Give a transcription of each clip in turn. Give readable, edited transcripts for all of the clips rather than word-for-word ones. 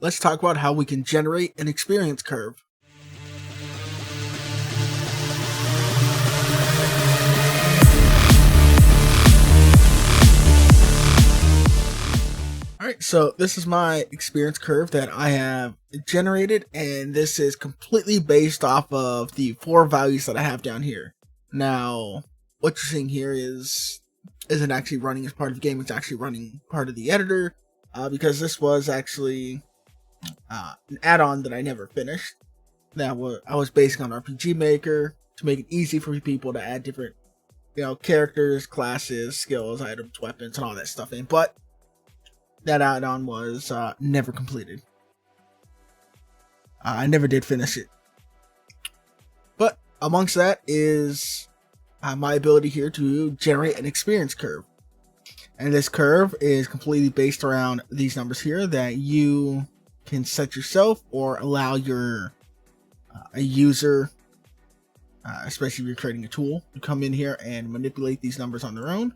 let's talk about how we can generate an experience curve. Alright, so this is my experience curve that I have generated, and this is completely based off of the 4 values that I have down here. Now, what you're seeing here isn't actually running as part of the game, it's actually running part of the editor, because this was actually an add-on that I never finished. That I was basing on RPG Maker to make it easy for people to add different, characters, classes, skills, items, weapons, and all that stuff in. But that add-on was never completed. I never did finish it. But amongst that is my ability here to generate an experience curve. And this curve is completely based around these numbers here that you can set yourself or allow a user, especially if you're creating a tool, to come in here and manipulate these numbers on their own.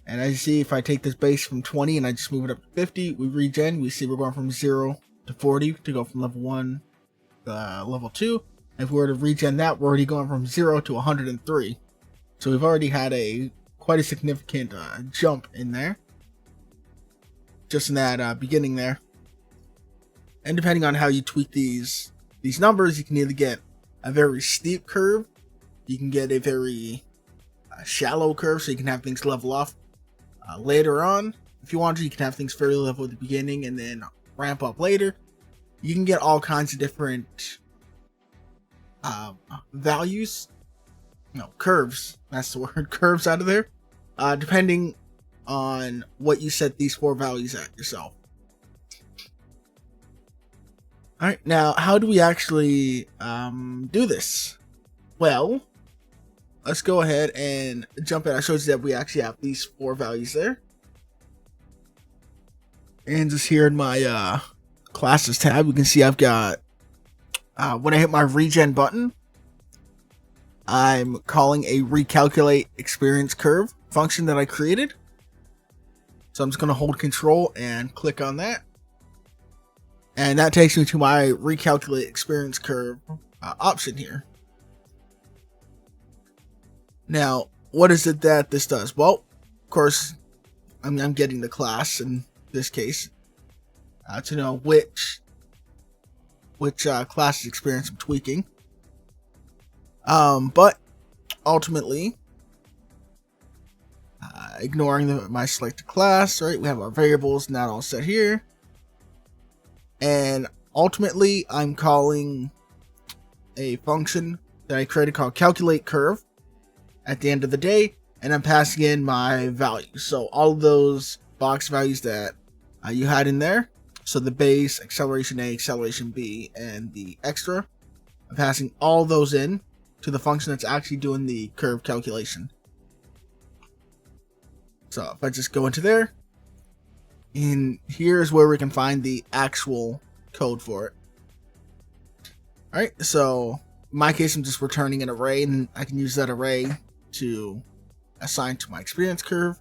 And as you see, if I take this base from 20 and I just move it up to 50, we regen, we see we're going from 0 to 40 to go from level 1 to level 2. And if we were to regen that, we're already going from 0 to 103. So we've already had quite a significant jump in there. Just in that beginning there. And depending on how you tweak these numbers, you can either get a very steep curve, you can get a very shallow curve, so you can have things level off later on. If you want to, you can have things fairly level at the beginning and then ramp up later. You can get all kinds of different values, curves, that's the word, curves out of there, depending on what you set these 4 values at yourself. Alright, now how do we actually do this? Well, let's go ahead and jump in. I showed you that we actually have these 4 values there. And just here in my classes tab, you can see I've got, when I hit my regen button, I'm calling a recalculate experience curve function that I created. So I'm just going to hold control and click on that. And that takes me to my recalculate experience curve option here. Now, what is it that this does? Well, of course, I'm getting the class in this case to know which class's experience I'm tweaking. But ultimately, ignoring my selected class, right? We have our variables not all set here. And ultimately, I'm calling a function that I created called calculate curve at the end of the day, and I'm passing in my values. So all of those box values that you had in there, so the base, acceleration A, acceleration B, and the extra, I'm passing all those in to the function that's actually doing the curve calculation. So if I just go into there, and here's where we can find the actual code for it. Alright, so in my case, I'm just returning an array, and I can use that array to assign to my experience curve.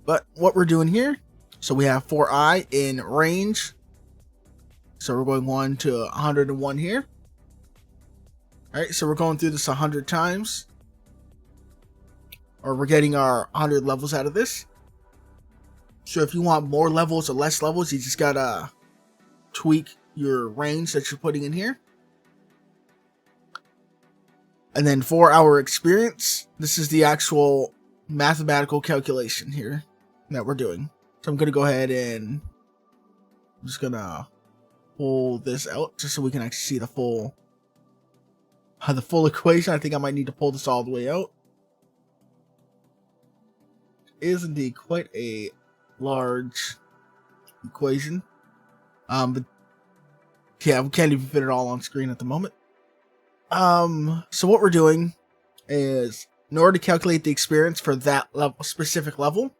But what we're doing here, so we have for I in range, so we're going 1 to 101 here. Alright, so we're going through this 100 times, or we're getting our 100 levels out of this. So if you want more levels or less levels, you just gotta tweak your range that you're putting in here. And then for our experience, this is the actual mathematical calculation here that we're doing. So I'm going to go ahead and I'm just going to pull this out just so we can actually see the full equation. I think I might need to pull this all the way out. It is indeed quite a large equation. But yeah, we can't even fit it all on screen at the moment. So what we're doing is, in order to calculate the experience for that level, specific level,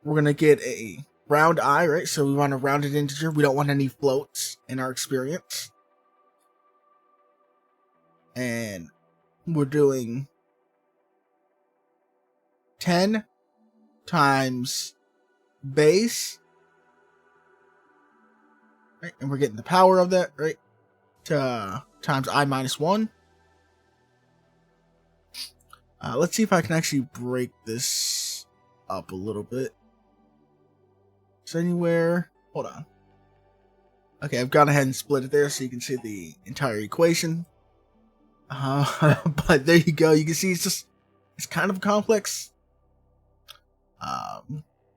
we're going to get a round I, right? So we want a rounded integer. We don't want any floats in our experience. And we're doing 10 times base, right? And we're getting the power of that, right? To times I minus 1. Let's see if I can actually break this up a little bit. Is anywhere? Hold on. Okay, I've gone ahead and split it there so you can see the entire equation. But there you go. You can see it's kind of complex.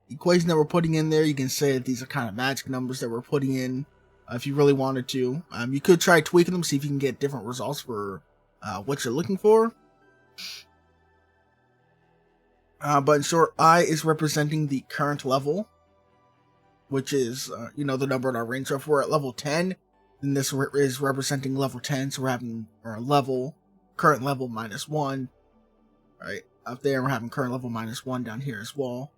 Equation that we're putting in there, you can say that these are kind of magic numbers that we're putting in. If you really wanted to, you could try tweaking them, see if you can get different results for what you're looking for. But in short, I is representing the current level, which is the number in our range. So if we're at level 10, then this is representing level 10. So we're having our current level minus 1, right up there. We're having current level minus 1 down here as well,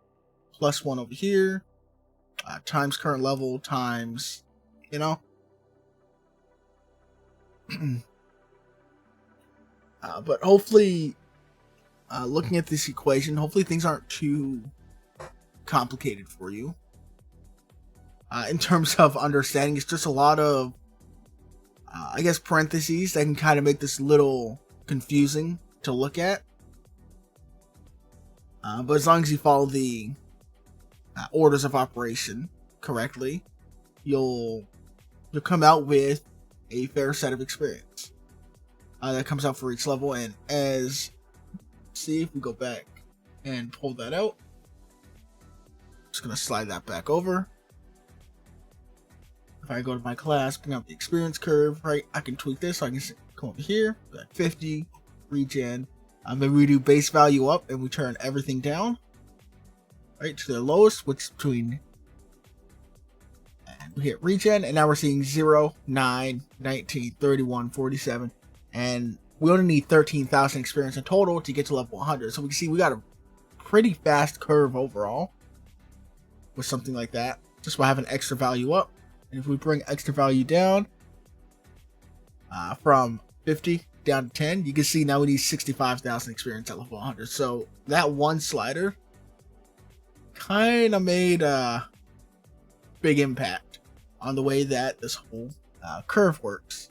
plus 1 over here, times current level times. But hopefully, looking at this equation, hopefully things aren't too complicated for you. In terms of understanding, it's just a lot of, parentheses that can kind of make this a little confusing to look at. But as long as you follow the orders of operation correctly, you'll come out with a fair set of experience that comes out for each level. And see if we go back and pull that out. Just gonna slide that back over. If I go to my class, bring up the experience curve, right? I can tweak this. So I can come over here, got 50, regen. Then we do base value up and we turn everything down, right, to the lowest, which is between. We hit regen, and now we're seeing 0, 9, 19, 31, 47, and we only need 13,000 experience in total to get to level 100. So we can see we got a pretty fast curve overall with something like that, just by having extra value up. And if we bring extra value down from 50 down to 10, you can see now we need 65,000 experience at level 100. So that one slider kind of made a big impact on the way that this whole curve works.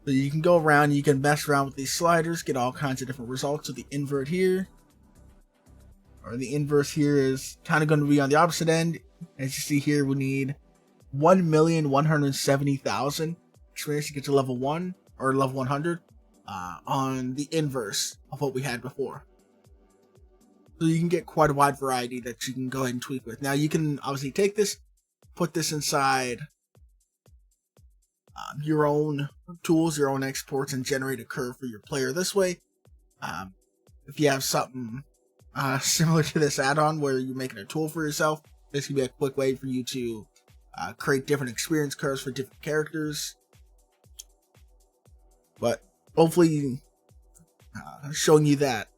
So you can go around, you can mess around with these sliders, get all kinds of different results. So the invert here, or the inverse here, is kind of going to be on the opposite end. As you see here, we need 1,170,000 experience to get to level 1 or level 100 on the inverse of what we had before. So you can get quite a wide variety that you can go ahead and tweak with. Now you can obviously take this, put this inside your own tools, your own exports, and generate a curve for your player this way. If you have something similar to this add-on where you're making a tool for yourself, this can be a quick way for you to create different experience curves for different characters. But hopefully showing you that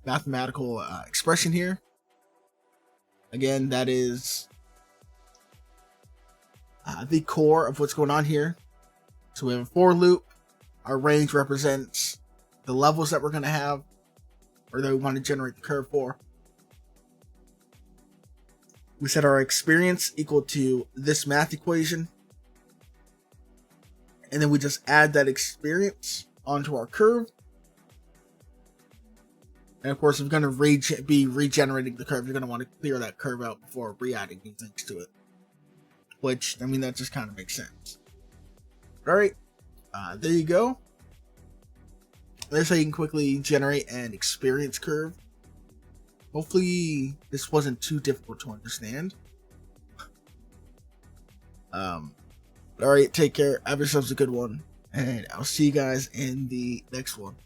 mathematical expression here. Again, that is the core of what's going on here. So we have a for loop. Our range represents the levels that we're going to have, or that we want to generate the curve for. We set our experience equal to this math equation, and then we just add that experience onto our curve. And of course, if you're going to be regenerating the curve, you're going to want to clear that curve out before re-adding new things to it. Which, I mean, that just kind of makes sense. Alright, there you go. That's how you can quickly generate an experience curve. Hopefully, this wasn't too difficult to understand. Alright, take care. Have yourselves a good one. And I'll see you guys in the next one.